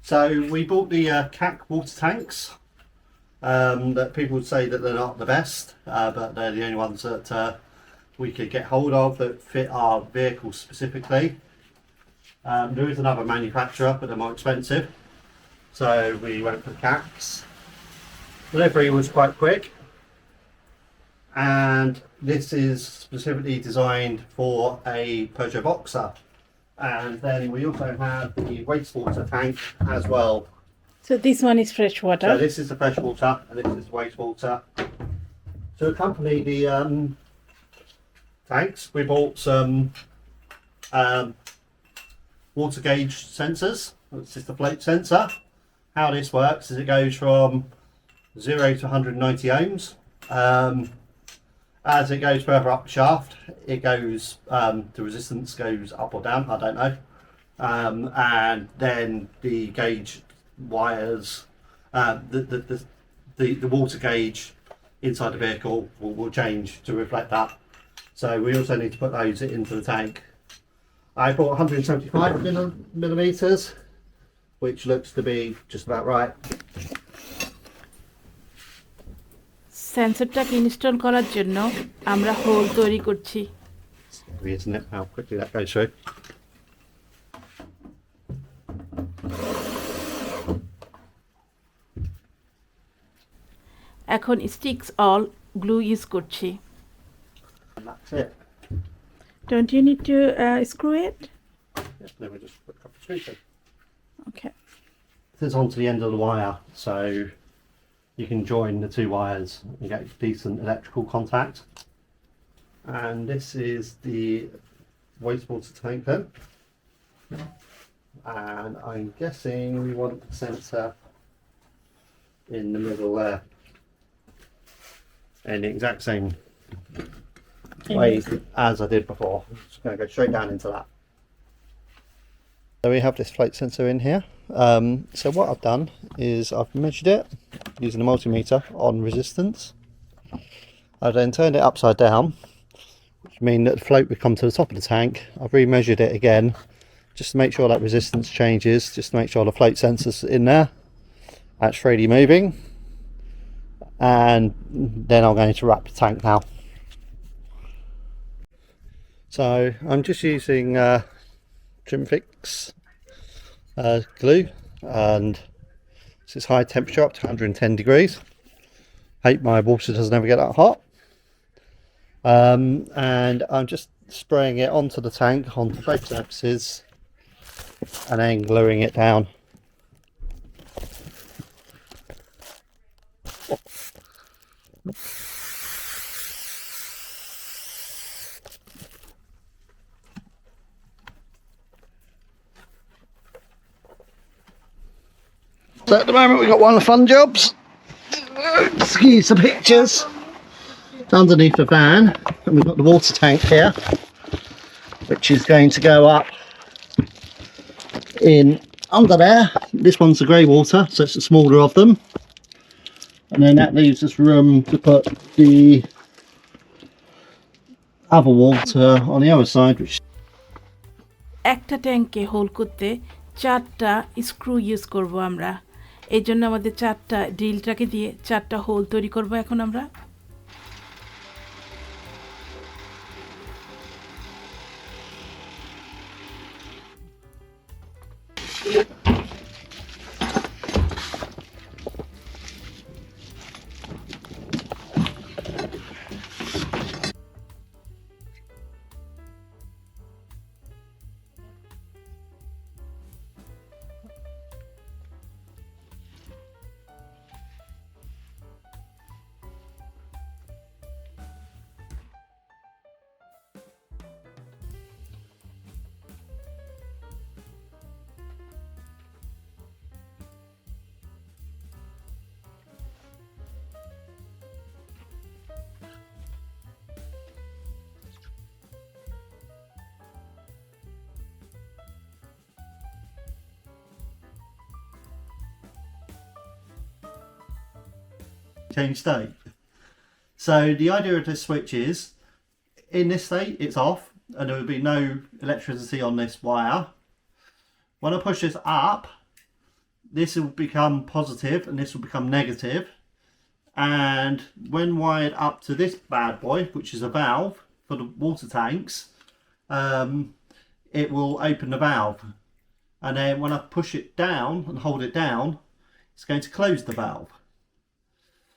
So we bought the C.A.K water tanks. That people would say that they're not the best, but they're the only ones that we could get hold of that fit our vehicle specifically. There is another manufacturer, but they're more expensive. So we went for the C.A.Ks. Delivery was quite quick. And this is specifically designed for a Peugeot Boxer. And then we also have the wastewater tank as well. So this one is fresh water. So this is the fresh water and this is the wastewater. To accompany the tanks, we bought some water gauge sensors. This is the float sensor. How this works is it goes from 0 to 190 ohms. As it goes further up the shaft, it goes, the resistance goes up or down, I don't know. And then the gauge wires, the water gauge inside the vehicle will change to reflect that. So we also need to put those into the tank. I bought 175 millimeters, which looks to be just about right. সেন্সরটাকে install করার জন্য আমরা whole তৈরি করছি। Isn't it how quickly that goes through? এখন sticks all glue use করছি। And that's it. Don't you need to screw it? Yes, then we just put a couple of screws in. Okay. This is onto the end of the wire, so you can join the two wires and get decent electrical contact. And this is the wastewater tank then. And I'm guessing we want the sensor in the middle there. In the exact same way as I did before. I'm just going to go straight down into that. So we have this float sensor in here. So what I've done is I've measured it using a multimeter on resistance. I've then turned it upside down, which means that the float would come to the top of the tank. I've remeasured it again just to make sure that resistance changes, just to make sure the float sensor's in there. That's freely moving. And then I'm going to wrap the tank now. So I'm just using Trim Fix glue, and this is high temperature up to 110 degrees. Hope my water doesn't ever get that hot. And I'm just spraying it onto the tank, onto both surfaces, and then gluing it down. So at the moment we've got one of the fun jobs. Excuse the pictures. It's underneath the van, and we've got the water tank here, which is going to go up in under there. This one's the grey water, so it's the smaller of them. And then that leaves us room to put the other water on the other side, which একটা ট্যাঙ্কে whole করতে 4টা screw use করব আমরা। এই জন্য আমাদের 4টা ড্রিলটাকে দিয়ে 4টা হোল তৈরি করব এখন আমরা। change state. So the idea of this switch is, in this state it's off and there will be no electricity on this wire. When I push this up, this will become positive and this will become negative. And when wired up to this bad boy, which is a valve for the water tanks, it will open the valve. And then when I push it down and hold it down, it's going to close the valve.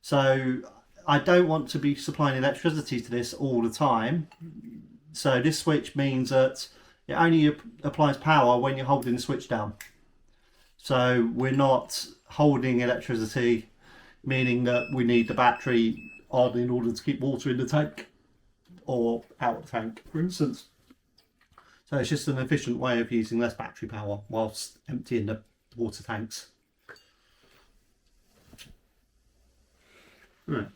So I don't want to be supplying electricity to this all the time. So this switch means that it only applies power when you're holding the switch down. So we're not holding electricity, meaning that we need the battery on in order to keep water in the tank or out of the tank, for instance. So it's just an efficient way of using less battery power whilst emptying the water tanks. Right.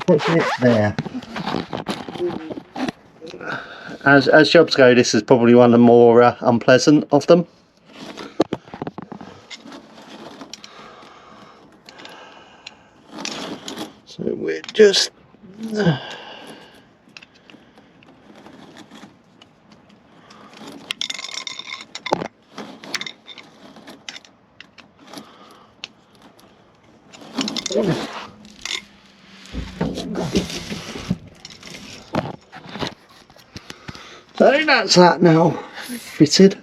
It's there. As jobs go, this is probably one of the more unpleasant of them. So we're just so that's that now fitted.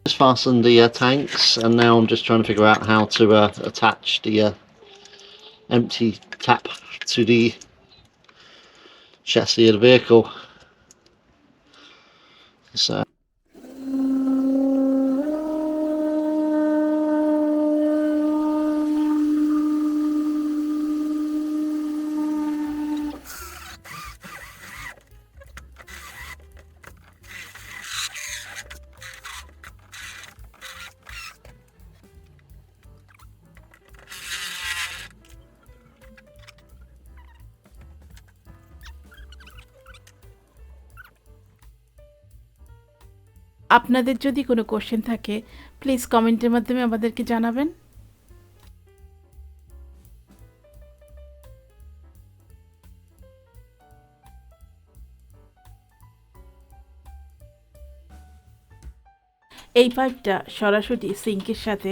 Just fastened the tanks, and now I'm just trying to figure out how to attach the empty tap to the chassis of the vehicle. So আপনাদের যদি কোনো question থাকে please কমেন্টের মাধ্যমে আমাদেরকে জানাবেন। এই পাইপটা সরাসরি সিঙ্কের সাথে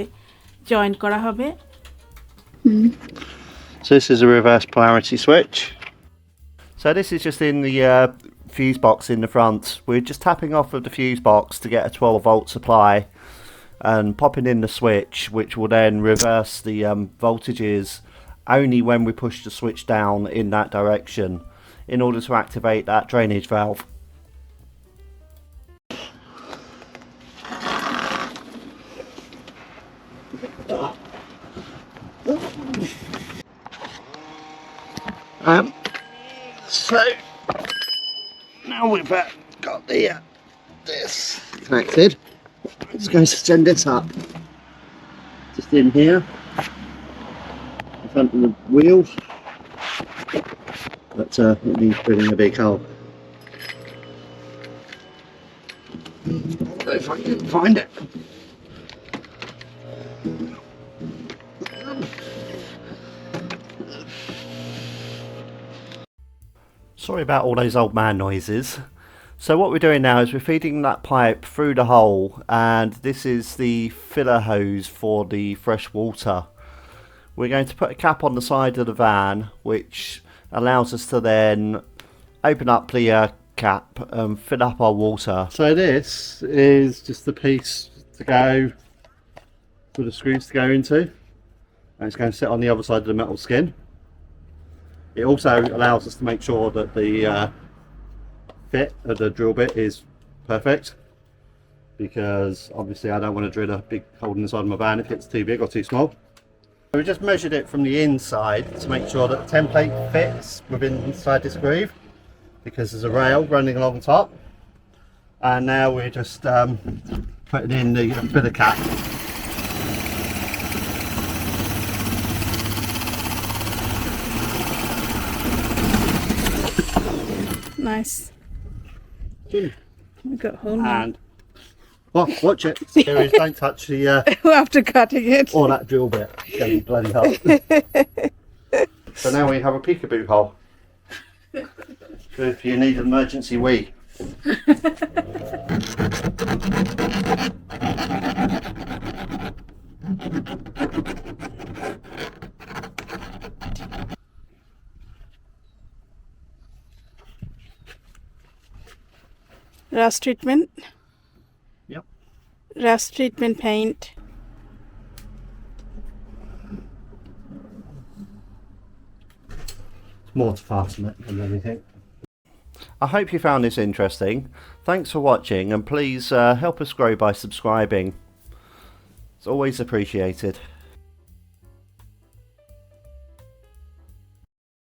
জয়েন করা হবে। So this is a reverse polarity switch. So this is just in the fuse box in the front. We're just tapping off of the fuse box to get a 12 volt supply and popping in the switch, which will then reverse the voltages only when we push the switch down in that direction in order to activate that drainage valve. So now we've got the this connected, I'm just going to send this up just in here in front of the wheels, but it needs drilling a big hole. If I can find it. Sorry about all those old man noises. So what we're doing now is we're feeding that pipe through the hole, and this is the filler hose for the fresh water. We're going to put a cap on the side of the van which allows us to then open up the cap and fill up our water. So this is just the piece to go for the screws to go into, and it's going to sit on the other side of the metal skin. It also allows us to make sure that the fit of the drill bit is perfect, because obviously I don't want to drill a big hole in the side of my van if it's too big or too small. So we just measured it from the inside to make sure that the template fits within inside this groove, because there's a rail running along the top. And now we're just putting in the filler cap. Nice. We got a hole now. And well, watch it. Serious, don't touch the After cutting it. or that drill bit. It's going to be bloody hot. So now we have a peekaboo hole. So if you need an emergency wee. Rust treatment. Yep. Rust treatment paint. It's more to fasten it than anything. I hope you found this interesting. Thanks for watching, and please help us grow by subscribing. It's always appreciated.